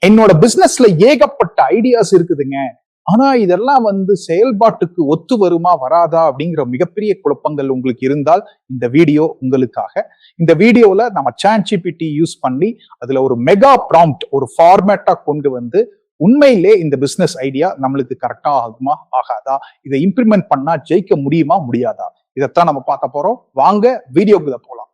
என்னோட பிசினஸ்ல ஏகப்பட்ட ஐடியாஸ் இருக்குதுங்க, ஆனா இதெல்லாம் செயல்பாட்டுக்கு ஒத்து வருமா வராதா அப்படிங்கிற மிகப்பெரிய குழப்பங்கள் உங்களுக்கு இருந்தால் இந்த வீடியோ உங்களுக்காக. இந்த வீடியோல நம்ம ChatGPT யூஸ் பண்ணி அதுல ஒரு மெகா ப்ராம்ப்ட், ஒரு ஃபார்மேட்டா கொண்டு உண்மையிலே இந்த பிசினஸ் ஐடியா நம்மளுக்கு கரெக்டா ஆகுமா ஆகாதா, இதை இம்ப்ளிமெண்ட் பண்ணா ஜெயிக்க முடியுமா முடியாதா, இதைத்தான் நம்ம பார்க்க போறோம். வாங்க வீடியோக்குள்ள போலாம்.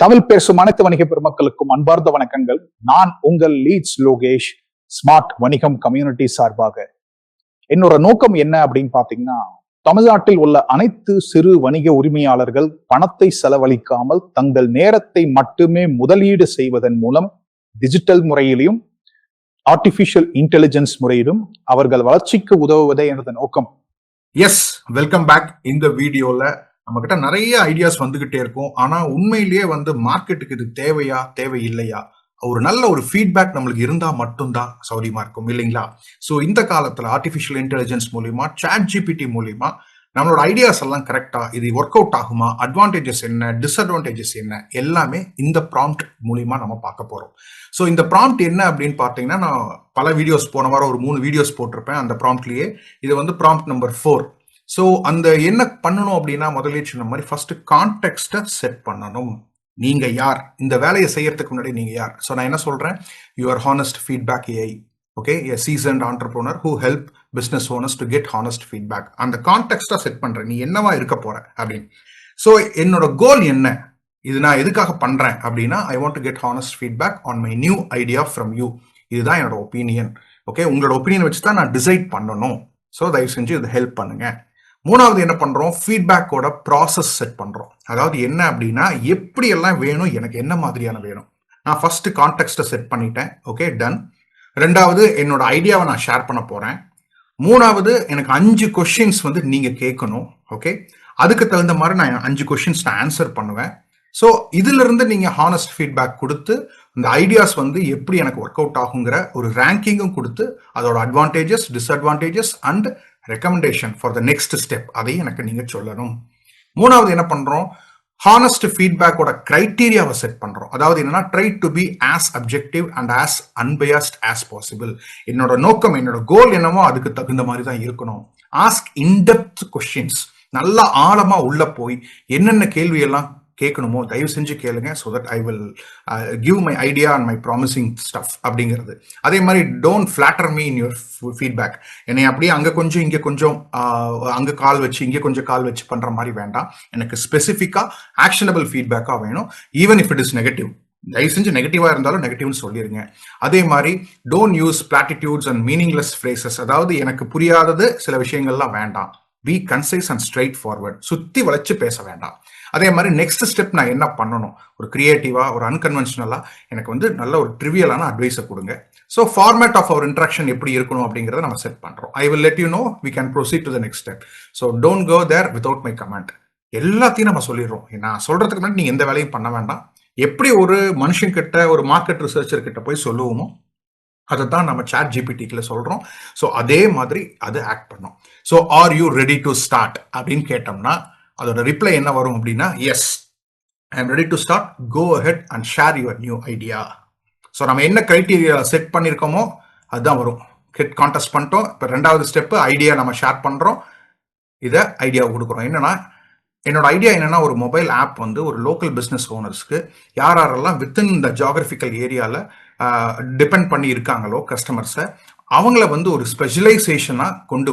தமிழ் பேசும் அனைத்து வணிக பெருமக்களுக்கும் அன்பார்ந்த வணக்கங்கள். நான் உங்கள் லீட்ஸ் லோகேஷ், ஸ்மார்ட் வணிகம் கம்யூனிட்டி சார்பாக. என்னோட நோக்கம் என்ன அப்படின்னு பாத்தீங்கன்னா, தமிழ்நாட்டில் உள்ள அனைத்து சிறு வணிக உரிமையாளர்கள் பணத்தை செலவழிக்காமல் தங்கள் நேரத்தை மட்டுமே முதலீடு செய்வதன் மூலம் டிஜிட்டல் முறையிலும் ஆர்டிபிஷியல் இன்டெலிஜென்ஸ் முறையிலும் அவர்கள் வளர்ச்சிக்கு உதவுவதே எனது நோக்கம். Yes, welcome back. இந்த வீடியோல நம்ம கிட்ட நிறைய ஐடியாஸ் வந்துகிட்டே இருக்கும். ஆனா உண்மையிலேயே மார்க்கெட்டுக்கு இது தேவையா தேவையில்லையா, ஒரு நல்ல ஒரு ஃபீட்பேக் நம்மளுக்கு இருந்தா மட்டும்தான் சௌரியமா இருக்கும் இல்லைங்களா? ஸோ இந்த காலத்துல ஆர்டிஃபிஷியல் இன்டெலிஜென்ஸ் மூலியமா, ChatGPT மூலியமா நம்மளோட ஐடியாஸ் எல்லாம் கரெக்டா, இது ஒர்க் அவுட் ஆகுமா, அட்வான்டேஜஸ் என்ன, டிஸ்அட்வான்டேஜஸ் என்ன, எல்லாமே இந்த ப்ராம்ப்ட் மூலியமா நம்ம பார்க்க போறோம். ஸோ இந்த ப்ராம்ப்ட் என்ன அப்படின்னு பார்த்தீங்கன்னா, நான் பல வீடியோஸ் போன வாரம் ஒரு 3 வீடியோஸ் போட்டிருப்பேன் அந்த ப்ராம்ப்ட்லயே. இது ப்ராம்ப்ட் நம்பர் 4. ஸோ அந்த என்ன பண்ணணும் அப்படின்னா, முதலே சொன்ன மாதிரி ஃபர்ஸ்ட் கான்டெக்ஸ்ட செட் பண்ணணும். நீங்க யார், இந்த வேலையை செய்யறதுக்கு முன்னாடி நீங்க யார்? ஸோ நான் என்ன சொல்றேன், your honest feedback AI, okay, a seasoned entrepreneur who help business owners to get honest feedback. அந்த கான்டெக்ஸ்டா செட் பண்றேன், நீ என்னவா இருக்க போற அப்படின்னு. ஸோ என்னோட கோல் என்ன, இது நான் எதுக்காக பண்றேன் அப்படின்னா, I want to get honest feedback on my new idea from you. இதுதான் என்னோட ஒப்பீனியன். ஓகே, உங்களோட ஒப்பீனியன் வச்சு தான் நான் டிசைட் பண்ணணும். ஸோ தயவு செஞ்சு இது ஹெல்ப் பண்ணுங்க. மூணாவது என்ன பண்றோம், ஃபீட்பேக்கோட ப்ராசஸ் செட் பண்றோம். அதாவது என்ன அப்படின்னா, எப்படி எல்லாம் வேணும், எனக்கு என்ன மாதிரியான வேணும். நான் ஃபர்ஸ்ட் கான்டெக்ஸ்ட செட் பண்ணிட்டேன், ஓகே, டன். ரெண்டாவது என்னோட ஐடியாவை நான் ஷேர் பண்ண போறேன். மூணாவது எனக்கு 5 கொஸ்டின்ஸ் நீங்க கேட்கணும், ஓகே. அதுக்கு தகுந்த மாதிரி நான் 5 கொஸ்டின்ஸ் நான் ஆன்சர் பண்ணுவேன். ஸோ இதுல இருந்து நீங்க ஹானஸ்ட் ஃபீட்பேக் கொடுத்து இந்த ஐடியாஸ் எப்படி எனக்கு ஒர்க் அவுட் ஆகுங்கிற ஒரு ரேங்கிங்கும் கொடுத்து அதோட advantages, disadvantages and recommendation for the next step அதையும் எனக்கு நீங்க சொல்லணும். மூணாவது என்ன பண்றோம், ஹானஸ்ட் ஃபீட்பேக்கோட கிரைட்டீரியாவை செட் பண்றோம். அதாவது என்னன்னா, try to be as objective and as unbiased as possible. என்னோட நோக்கம், என்னோட கோல் என்னமோ அதுக்கு தகுந்த மாதிரி தான் இருக்கணும். ஆஸ்க் இன்டெப்த் கொஸ்டின்ஸ், நல்லா ஆழமா உள்ள போய் என்னென்ன கேள்வி எல்லாம் கேட்கணுமோ தயவு செஞ்சு கேளுங்க. So that I will give my idea and my promising stuff அப்படிங்கிறது. அதே மாதிரி don't ஃபிளாட்டர் me in your feedback. என்னை அப்படியே அங்கே கொஞ்சம் இங்கே கொஞ்சம் அங்கே கால் வச்சு இங்கே கொஞ்சம் கால் வச்சு பண்ற மாதிரி வேண்டாம். எனக்கு ஸ்பெசிஃபிக்காக ஆக்ஷனபிள் ஃபீட்பேக்காக வேணும். Even if it is negative, தயவு செஞ்சு நெகட்டிவா இருந்தாலும் நெகட்டிவ்னு சொல்லிருங்க. அதே மாதிரி don't use platitudes and meaningless phrases. அதாவது எனக்கு புரியாதது சில விஷயங்கள்லாம் வேண்டாம். Be concise and straightforward. சுத்தி வளைச்சு பேச வேண்டாம். அதே மாதிரி நெக்ஸ்ட் ஸ்டெப் நான் என்ன பண்ணணும், ஒரு கிரியேட்டிவா, ஒரு அன்கன்வென்ஷனலா எனக்கு நல்ல ஒரு ட்ரிவியலான அட்வைஸை கொடுங்க. So format of our interaction எப்படி இருக்கணும் அப்படிங்கிறத நம்ம செட் பண்றோம். I will let you know, we can proceed to the next step. So don't go there without my comment. எல்லாத்தையும் நம்ம சொல்லிடுறோம். நான் சொல்றதுக்கு முன்னாடி நீங்க எந்த வேலையும் பண்ண வேண்டாம். எப்படி ஒரு மனுஷன் கிட்ட, ஒரு மார்க்கெட் ரிசர்ச்சர் கிட்ட போய் சொல்லுவோமோ அதை தான் நம்ம ChatGPT-க்குள்ள சொல்றோம். ஸோ அதே மாதிரி அது ஆக்ட் பண்ணும். So are you ready to start அப்படின்னு கேட்டோம்னா அதோட ரிப்ளை என்ன வரும் அப்படின்னா, yes, I am ready to start, go ahead and share your new idea. So நம்ம என்ன கிரைட்டீரியா செட் பண்ணியிருக்கோமோ அதுதான் வரும். கான்டெஸ்ட் பண்ணிட்டோம். இப்போ ரெண்டாவது ஸ்டெப்பு ஐடியா நம்ம ஷேர் பண்றோம். இதை ஐடியாவை கொடுக்குறோம். என்னன்னா, என்னோட ஐடியா என்னன்னா, ஒரு மொபைல் ஆப் ஒரு லோக்கல் பிஸ்னஸ் ஓனர்ஸ்க்கு யாரெல்லாம் வித்தின் இந்த ஜியாகிரபிக்கல் ஏரியாவில் டிபெண்ட் பண்ணி இருக்காங்களோ கஸ்டமர்ஸை, அவங்கள ஒரு ஸ்பெஷலைசேஷனா கொண்டு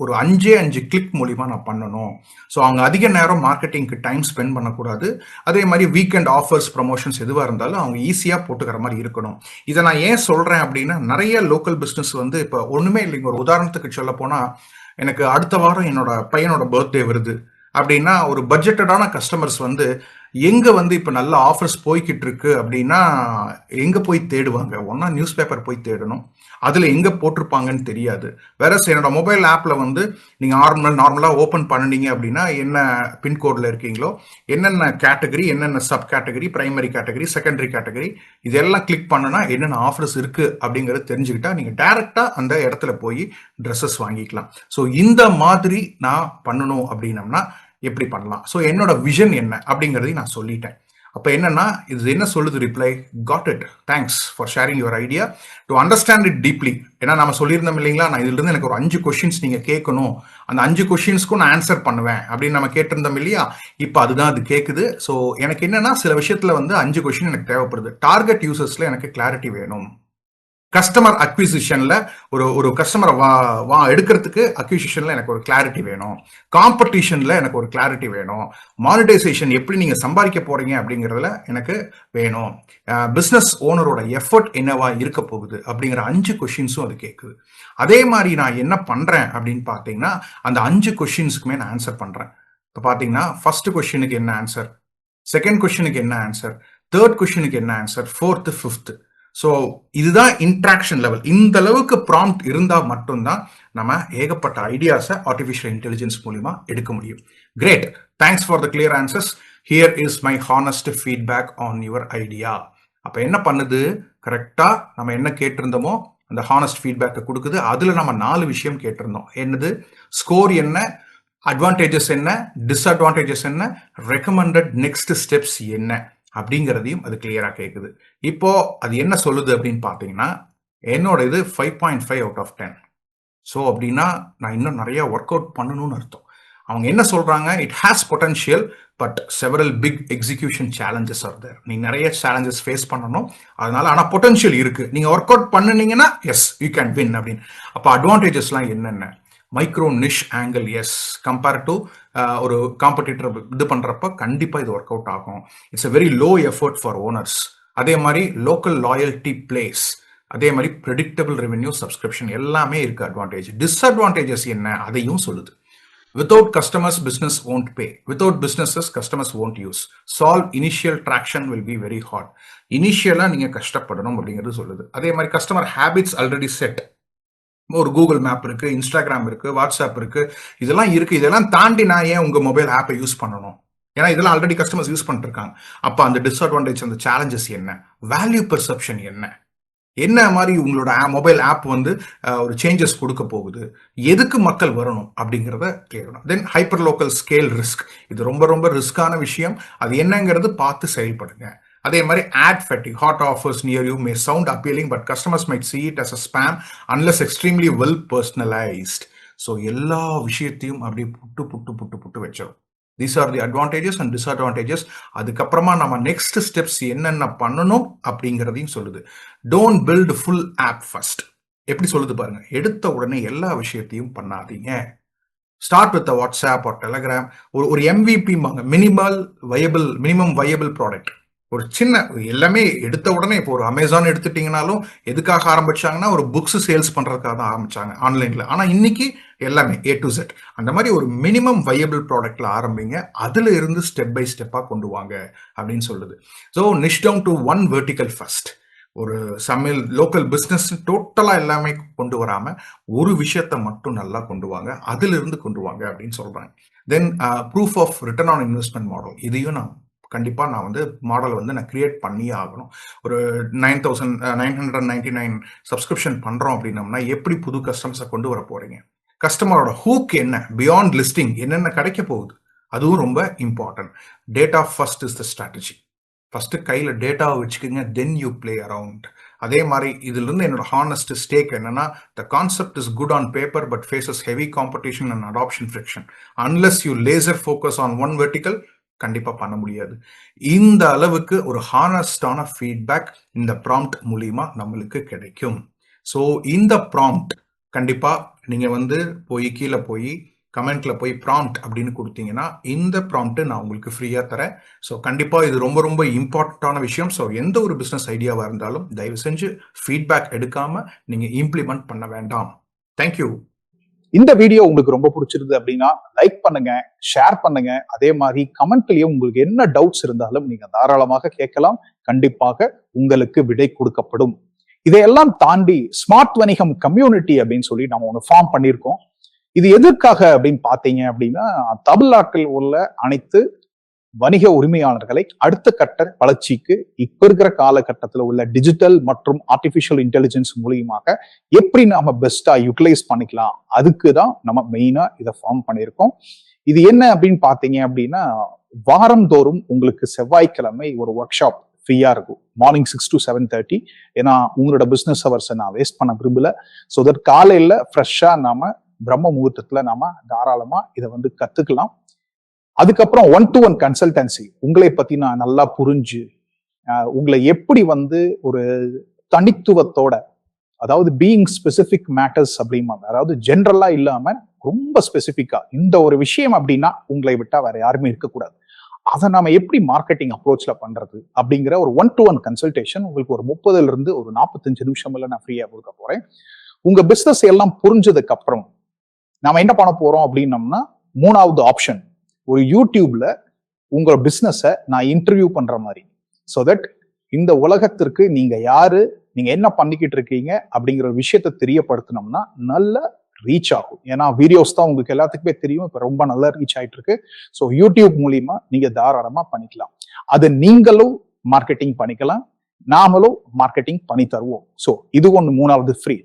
ஒரு 5 கிளிக் மூலியமா நான் பண்ணணும். ஸோ அவங்க அதிக நேரம் மார்க்கெட்டிங்க்கு டைம் ஸ்பெண்ட் பண்ணக்கூடாது. அதே மாதிரி வீக்கெண்ட் ஆஃபர்ஸ், ப்ரமோஷன்ஸ் எதுவாக இருந்தாலும் அவங்க ஈஸியாக போட்டுக்கிற மாதிரி இருக்கணும். இதை நான் ஏன் சொல்றேன் அப்படின்னா, நிறைய லோக்கல் பிஸ்னஸ் இப்போ ஒண்ணுமே இல்லைங்க. ஒரு உதாரணத்துக்கு சொல்ல போனா, எனக்கு அடுத்த வாரம் என்னோட பையனோட பர்த்டே வருது அப்படின்னா, ஒரு பட்ஜெட்டடான கஸ்டமர்ஸ் எங்க இப்ப நல்ல ஆஃபர்ஸ் போய்கிட்டு இருக்கு அப்படின்னா எங்க போய் தேடுவாங்க? ஒன்னா நியூஸ் பேப்பர் போய் தேடணும். அதுல எங்க போட்டிருப்பாங்கன்னு தெரியாது. வேற என்னோட மொபைல் ஆப்ல வந்து நீங்க நார்மலா ஓபன் பண்ணீங்க அப்படின்னா என்ன பின்கோட்ல இருக்கீங்களோ, என்னென்ன கேட்டகரி, என்னென்ன sub category, primary category, secondary category, இதெல்லாம் கிளிக் பண்ணனா என்னென்ன ஆஃபர்ஸ் இருக்கு அப்படிங்கறது தெரிஞ்சுக்கிட்டா நீங்க டைரக்டா அந்த இடத்துல போய் ட்ரெஸ்ஸஸ் வாங்கிக்கலாம். ஸோ இந்த மாதிரி நான் பண்ணணும் அப்படின்னம்னா எப்படி பண்ணலாம்? ஸோ என்னோட விஷன் என்ன அப்படிங்கறதையும் நான் சொல்லிட்டேன். அப்ப என்னன்னா இது என்ன சொல்லுது reply? Got it, thanks for sharing your idea to understand it deeply. ஏன்னா நம்ம சொல்லியிருந்தோம் இல்லைங்களா, நான் இதுல இருந்து எனக்கு ஒரு 5 கொஸ்டின்ஸ் நீங்க கேட்கணும், அந்த 5 கொஸ்டின்ஸ்க்கும் நான் ஆன்சர் பண்ணுவேன் அப்படின்னு நம்ம கேட்டிருந்தோம் இல்லையா. இப்போ அதுதான் அது கேட்குது. ஸோ எனக்கு என்னன்னா சில விஷயத்துல வந்து 5 கொஸ்டின் எனக்கு தேவைப்படுது. டார்கெட் யூசர்ஸ்ல எனக்கு கிளாரிட்டி வேணும். கஸ்டமர் அக்விசிஷன்ல ஒரு கஸ்டமரை எடுக்கிறதுக்கு அக்விசிஷன்ல எனக்கு ஒரு கிளாரிட்டி வேணும். காம்படிஷன்ல எனக்கு ஒரு கிளாரிட்டி வேணும். மானிட்டைசேஷன் எப்படி நீங்க சம்பாதிக்க போறீங்க அப்படிங்கறதுல எனக்கு வேணும். பிசினஸ் ஓனரோட எஃபர்ட் என்னவா இருக்க போகுது அப்படிங்கிற 5 கொஸ்டின்ஸும் அது கேட்குது. அதே மாதிரி நான் என்ன பண்றேன் அப்படின்னு பாத்தீங்கன்னா அந்த 5 கொஸ்டின்ஸ்க்குமே நான் ஆன்சர் பண்றேன். இப்போ பாத்தீங்கன்னா ஃபர்ஸ்ட் கொஸ்டினுக்கு என்ன ஆன்சர், செகண்ட் கொஸ்டினுக்கு என்ன ஆன்சர், தேர்ட் கொஸ்டினுக்கு என்ன ஆன்சர், ஃபோர்த், ஃபிஃப்த். ஸோ இதுதான் இன்ட்ராக்ஷன் லெவல். இந்த அளவுக்கு ப்ராம்ப்ட் இருந்தா மட்டும்தான் நம்ம ஏகப்பட்ட ஐடியாஸை ஆர்டிஃபிஷியல் இன்டெலிஜென்ஸ் மூலியமா எடுக்க முடியும். Great, thanks for the clear answers. Here is my honest feedback on your idea. அப்ப என்ன பண்ணுது, கரெக்டா நம்ம என்ன கேட்டிருந்தோமோ அந்த ஹானஸ்ட் ஃபீட்பேக்கை கொடுக்குது. அதுல நம்ம 4 விஷயம் கேட்டிருந்தோம். என்னது, ஸ்கோர் என்ன, அட்வான்டேஜஸ் என்ன, டிஸ்அட்வான்டேஜஸ் என்ன, ரெக்கமெண்டட் நெக்ஸ்ட் ஸ்டெப்ஸ் என்ன அப்படிங்கிறதையும் அது கிளியரா கேட்குது. இப்போ அது என்ன சொல்லுது அப்படின்னு பாத்தீங்கன்னா என்னோட இது 5.5 அவுட் ஆஃப் 10. ஸோ அப்படின்னா நான் இன்னும் நிறைய ஒர்க் அவுட் பண்ணணும்னு அர்த்தம். அவங்க என்ன சொல்றாங்க, it has potential but several big execution challenges are there. நீங்க நிறைய சேலஞ்சஸ் ஃபேஸ் பண்ணணும், அதனால ஆனா பொட்டன்ஷியல் இருக்கு, நீங்க ஒர்க் அவுட் பண்ணுனீங்கன்னா எஸ் யூ கேன் வின் அப்படின்னு. அப்போ அட்வான்டேஜஸ்லாம் என்னென்ன? Micro niche angle, yes, compare to ஒரு காம்படிட்டர் இது பண்றப்ப கண்டிப்பா இது ஒர்க் அவுட் ஆகும். It's a very low effort for owners. அதே மாதிரி லோக்கல் லாயல்டி பிளேஸ், அதே மாதிரி ப்ரெடிக்டபிள் ரெவென்யூ, சப்ஸ்கிரிப்ஷன் எல்லாமே இருக்கு அட்வான்டேஜ். டிஸ்அட்வான்டேஜஸ் என்ன அதையும் சொல்லுது. Without customers, business won't pay. Without businesses, customers won't use. Solve initial traction will be very hard. இனிஷியலா நீங்க கஷ்டப்படணும் அப்படிங்கிறது சொல்லுது. அதே மாதிரி கஸ்டமர் ஹேபிட்ஸ் ஆல்ரெடி செட். ஒரு கூகுள் மேப் இருக்கு, இன்ஸ்டாகிராம் இருக்கு, வாட்ஸ்அப் இருக்கு, இதெல்லாம் இருக்கு. இதெல்லாம் தாண்டி நான் ஏன் உங்க மொபைல் ஆப்பை யூஸ் பண்ணணும்? ஏன்னா இதெல்லாம் ஆல்ரெடி கஸ்டமர்ஸ் யூஸ் பண்ணிட்டு இருக்காங்க. அப்ப அந்த டிஸ்அட்வான்டேஜ், அந்த சேலஞ்சஸ் என்ன, வேல்யூ பெர்செப்ஷன் என்ன மாதிரி உங்களோட மொபைல் ஆப் வந்து ஒரு சேஞ்சஸ் கொடுக்க போகுது, எதுக்கு மக்கள் வரணும் அப்படிங்கிறத கிளியர். தென் ஹைப்பர் லோக்கல் ஸ்கேல் ரிஸ்க், இது ரொம்ப ரொம்ப ரிஸ்கான விஷயம், அது என்னங்கிறது பார்த்து செயல்படுங்க. அதே மாதிரி ad fatigue, hot offers near you may sound appealing but customers might see it as a spam unless extremely well personalized. So எல்லா விஷயத்தையும் அப்படியே புட்டு வச்சிடும். These are the advantages and disadvantages. அதுக்கப்புறமா நம்ம நெக்ஸ்ட் ஸ்டெப்ஸ் என்னென்ன பண்ணணும் அப்படிங்கிறதையும் சொல்லுது. Don't build full app first. எப்படி சொல்லுது பாருங்க, எடுத்த உடனே எல்லா விஷயத்தையும் பண்ணாதீங்க. Start with WhatsApp or Telegram. ஒரு MVP, மினிமம் வயபிள் ப்ராடக்ட். ஒரு சின்ன எல்லாமே எடுத்த உடனே இப்போ ஒரு அமேசான் எடுத்துட்டீங்கனாலும் எதுக்காக ஆரம்பிச்சாங்கன்னா ஒரு புக்ஸ் சேல்ஸ் பண்றதுக்காக தான் ஆரம்பிச்சாங்க ஆன்லைன்ல. ஆனா இன்னைக்கு எல்லாமே A to Z. அந்த மாதிரி ஒரு மினிமம் வயபிள் ப்ராடக்ட்ல ஆரம்பிங்க, அதுல இருந்து ஸ்டெப் பை ஸ்டெப்பா கொண்டு வாங்க அப்படின்னு சொல்லுது. So niche down to one vertical first. ஒரு சமையல் லோக்கல் பிஸ்னஸ் டோட்டலா எல்லாமே கொண்டு வராம ஒரு விஷயத்த மட்டும் நல்லா கொண்டு வாங்க, அதுல இருந்து கொண்டு வாங்க அப்படின்னு சொல்றாங்க. Then proof of return on investment model, இதையும் நான் கண்டிப்பா நான் வந்து மாடல் வந்து நான் கிரியேட் பண்ணியே ஆகணும். ஒரு 9,999 சப்ஸ்கிரிப்ஷன் பண்றோம் அப்படின்னம்னா எப்படி புது கஸ்டமர்ஸை கொண்டு வர போறீங்க, கஸ்டமரோட ஹூக் என்ன, பியாண்ட் லிஸ்டிங் என்னென்ன கிடைக்க போகுது, அதுவும் ரொம்ப important. Data first is the strategy. First கையில டேட்டாவை வச்சுக்கோங்க, தென் யூ பிளே அரவுண்ட். அதே மாதிரி இதுல இருந்து என்னோட ஹானஸ்ட் ஸ்டேக் என்னன்னா, the concept is good on paper but faces heavy competition and adoption friction. Unless you laser focus on one vertical, கண்டிப்பா பண்ண முடியாது. இந்த அளவுக்கு ஒரு ஹானஸ்டான ஃபீட்பேக் இந்த ப்ராம்ப்ட் மூலியமா நம்மளுக்கு கிடைக்கும். ஸோ இந்த ப்ராம்ப்ட் கண்டிப்பா நீங்க வந்து கீழே போய் கமெண்ட்ல போய் ப்ராம்ப்ட் அப்படின்னு கொடுத்தீங்கன்னா இந்த ப்ராம்ப்ட் நான் உங்களுக்கு ஃப்ரீயா தரேன். ஸோ கண்டிப்பா இது ரொம்ப ரொம்ப இம்பார்ட்டன்டான விஷயம். ஸோ எந்த ஒரு பிசினஸ் ஐடியாவா இருந்தாலும் தயவு செஞ்சு ஃபீட்பேக் எடுக்காம நீங்க இம்ப்ளிமெண்ட் பண்ண வேண்டாம். தேங்க்யூ. இந்த வீடியோ உங்களுக்கு ரொம்ப பிடிச்சிருந்தது அப்படின்னா லைக் பண்ணுங்க, ஷேர் பண்ணுங்க. அதே மாதிரி கமெண்ட்லயும் உங்களுக்கு என்ன டவுட்ஸ் இருந்தாலும் நீங்க தாராளமாக கேட்கலாம். கண்டிப்பாக உங்களுக்கு விடை கொடுக்கப்படும். இதையெல்லாம் தாண்டி ஸ்மார்ட் வணிகம் கம்யூனிட்டி அப்படின்னு சொல்லி நம்ம ஒன்று ஃபார்ம் பண்ணியிருக்கோம். இது எதற்காக அப்படின்னு பார்த்தீங்க அப்படின்னா, தமிழ்நாட்டில் உள்ள அனைத்து வணிக உரிமையாளர்களை அடுத்த கட்ட வளர்ச்சிக்கு இப்ப இருக்கிற காலகட்டத்தில் உள்ள டிஜிட்டல் மற்றும் ஆர்டிபிஷியல் இன்டெலிஜென்ஸ் மூலியமாக எப்படி நாம பெஸ்டா யூட்டிலைஸ் பண்ணிக்கலாம், அதுக்கு தான் நம்ம மெயினா இதை ஃபார்ம் பண்ணியிருக்கோம். இது என்ன அப்படின்னு பாத்தீங்க அப்படின்னா, வாரந்தோறும் உங்களுக்கு செவ்வாய்க்கிழமை ஒரு ஒர்க் ஷாப் ஃப்ரீயா இருக்கும். Morning 6 to 7:30. ஏன்னா உங்களோட பிசினஸ் ஹவர்ஸை நான் வேஸ்ட் பண்ண விரும்பல. ஸோ தட் காலையில ஃப்ரெஷ்ஷா நாம பிரம்ம முகூர்த்தத்துல நாம தாராளமா இதை வந்து கத்துக்கலாம். அதுக்கப்புறம் 1-to-1 கன்சல்டன்சி, உங்களை பத்தி நான் நல்லா புரிஞ்சு உங்களை எப்படி வந்து ஒரு தனித்துவத்தோட, அதாவது பீயிங் ஸ்பெசிபிக் மேட்டர்ஸ் அப்படிம்பாங்க, அதாவது ஜென்ரலா இல்லாம ரொம்ப ஸ்பெசிபிக்கா இந்த ஒரு விஷயம் அப்படின்னா உங்களை விட்டா வேற யாருமே இருக்கக்கூடாது, அதை நாம எப்படி மார்க்கெட்டிங் அப்ரோச்ல பண்றது அப்படிங்கிற ஒரு 1-to-1 கன்சல்டேஷன் உங்களுக்கு ஒரு 30ல இருந்து ஒரு 45 நிமிஷம்ல நான் ஃப்ரீயா கொடுக்க போறேன். உங்க பிசினஸ் எல்லாம் புரிஞ்சதுக்கு அப்புறம் நாம என்ன பண்ண போறோம் அப்படின்னம்னா, 3வது ஆப்ஷன், ஒரு யூடியூப்ல உங்க பிசினஸை நான் இன்டர்வியூ பண்ற மாதிரி, ஸோ தட் இந்த உலகத்திற்கு நீங்க யாரு, நீங்க என்ன பண்ணிக்கிட்டு இருக்கீங்க அப்படிங்கிற ஒரு விஷயத்த தெரியப்படுத்தினோம்னா நல்ல ரீச் ஆகும். ஏன்னா வீடியோஸ் தான் உங்களுக்கு எல்லாத்துக்குமே தெரியும், இப்ப ரொம்ப நல்லா ரீச் ஆயிட்டு இருக்கு. ஸோ யூடியூப் மூலியமா நீங்க தாராளமா பண்ணிக்கலாம். அது நீங்களும் மார்க்கெட்டிங் பண்ணிக்கலாம், நாமளும் மார்க்கெட்டிங் பண்ணி தருவோம். ஸோ இது ஒன்று 3வது ஃப்ரீ.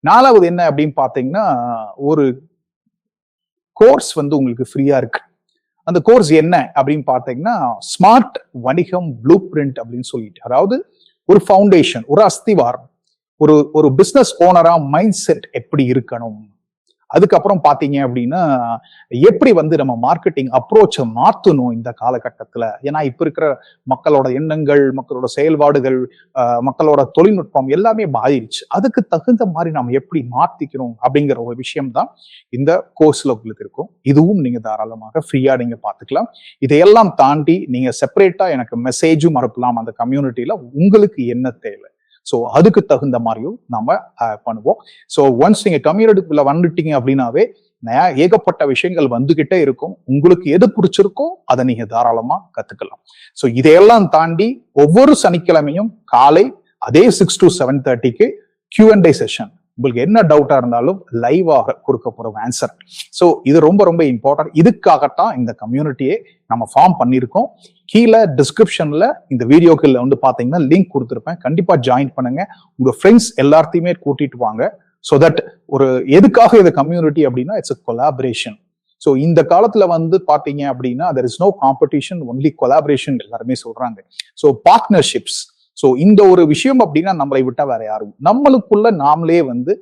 4வது என்ன அப்படின்னு பாத்தீங்கன்னா, ஒரு கோர்ஸ் வந்து உங்களுக்கு ஃப்ரீயா இருக்கு. அந்த கோர்ஸ் என்ன அப்படின்னு பாத்தீங்கன்னா, ஸ்மார்ட் வணிகம் ப்ளூ பிரிண்ட் அப்படின்னு சொல்லிட்டு, அதாவது ஒரு ஃபவுண்டேஷன், ஒரு அஸ்திவாரம், ஒரு பிசினஸ் ஓனரா மைண்ட் செட் எப்படி இருக்கணும், அதுக்கப்புறம் பாத்தீங்க அப்படின்னா எப்படி வந்து நம்ம மார்க்கெட்டிங் அப்ரோச்சை மாத்தணும் இந்த காலகட்டத்துல. ஏன்னா இப்ப இருக்கிற மக்களோட எண்ணங்கள், மக்களோட செயல்பாடுகள், மக்களோட தொழில்நுட்பம் எல்லாமே மாறிடுச்சு. அதுக்கு தகுந்த மாதிரி நம்ம எப்படி மாத்திக்கணும் அப்படிங்கிற ஒரு விஷயம் தான் இந்த கோர்ஸ்ல உங்களுக்கு இருக்கும். இதுவும் நீங்க தாராளமாக ஃப்ரீயா நீங்க பாத்துக்கலாம். இதையெல்லாம் தாண்டி நீங்க செப்பரேட்டா எனக்கு மெசேஜும் அனுப்பலாம் அந்த கம்யூனிட்டியில, உங்களுக்கு என்ன தேவை, ஸோ அதுக்கு தகுந்த மாதிரியும் நம்ம பண்ணுவோம். ஸோ ஒன்ஸ் நீங்க கம்யூனிட்டிக்குள்ள வந்துட்டீங்க அப்படின்னாவே ஏகப்பட்ட விஷயங்கள் வந்துகிட்டே இருக்கும். உங்களுக்கு எது பிடிச்சிருக்கோ அதை நீங்க தாராளமா கத்துக்கலாம். ஸோ இதையெல்லாம் தாண்டி ஒவ்வொரு சனிக்கிழமையும் காலை அதே 6 to 7:30 Q&A செஷன், உங்களுக்கு என்ன டவுட்டா இருந்தாலும் லைவாக கொடுக்க போற ஆன்சர். ஸோ இது ரொம்ப ரொம்ப இம்பார்ட்டன்ட். இதுக்காகத்தான் இந்த கம்யூனிட்டியை நம்ம ஃபார்ம் பண்ணியிருக்கோம். கீழே டிஸ்கிரிப்ஷன்ல இந்த வீடியோக்குள்ள வந்து பாத்தீங்கன்னா லிங்க் கொடுத்துருப்பேன், கண்டிப்பா ஜாயின் பண்ணுங்க. உங்க ஃப்ரெண்ட்ஸ் எல்லாத்தையுமே கூட்டிட்டு வாங்க. ஸோ தட் ஒரு எதுக்காக இந்த கம்யூனிட்டி அப்படின்னா, இட்ஸ் a கொலாபரேஷன். ஸோ இந்த காலத்துல வந்து பாத்தீங்க அப்படின்னா there is no competition, only collaboration எல்லாருமே சொல்றாங்க. ஸோ பார்ட்னர்ஷிப்ஸ், ஸோ இந்த ஒரு விஷயம் அப்படின்னா நம்மளை விட்டா வேற யாரும், நம்மளுக்குள்ள நாமளே வந்து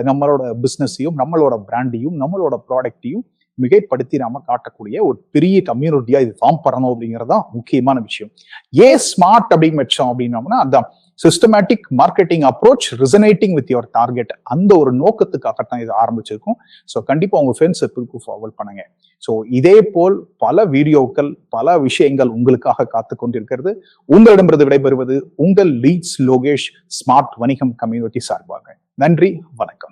நம்மளோட பிசினஸையும் நம்மளோட பிராண்டையும் நம்மளோட ப்ராடக்டையும் மிகைப்படுத்தி நாம காட்டக்கூடிய ஒரு பெரிய கம்யூனிட்டியா இது ஃபார்ம் பண்ணணும் அப்படிங்கறதுதான் முக்கியமான விஷயம். ஏன் ஸ்மார்ட் அப்படின்னு வச்சோம் அப்படின்னோம்னா, அந்த systematic marketing approach resonating with your target, அந்த ஒரு நோக்கத்துக்காகத்தான் இது ஆரம்பிச்சிருக்கும். ஸோ கண்டிப்பா உங்க ஃப்ரெண்ட்ஸ் சர்க்கிளுக்கு ஃபார்வர்ட் பண்ணுங்க. ஸோ இதே போல் பல வீடியோக்கள், பல விஷயங்கள் உங்களுக்காக காத்து கொண்டிருக்கிறது. உங்களிடமிருந்து விடைபெறுவது உங்கள் லீட்ஸ் லோகேஷ், ஸ்மார்ட் வணிகம் கம்யூனிட்டி சார்பாக. நன்றி, வணக்கம்.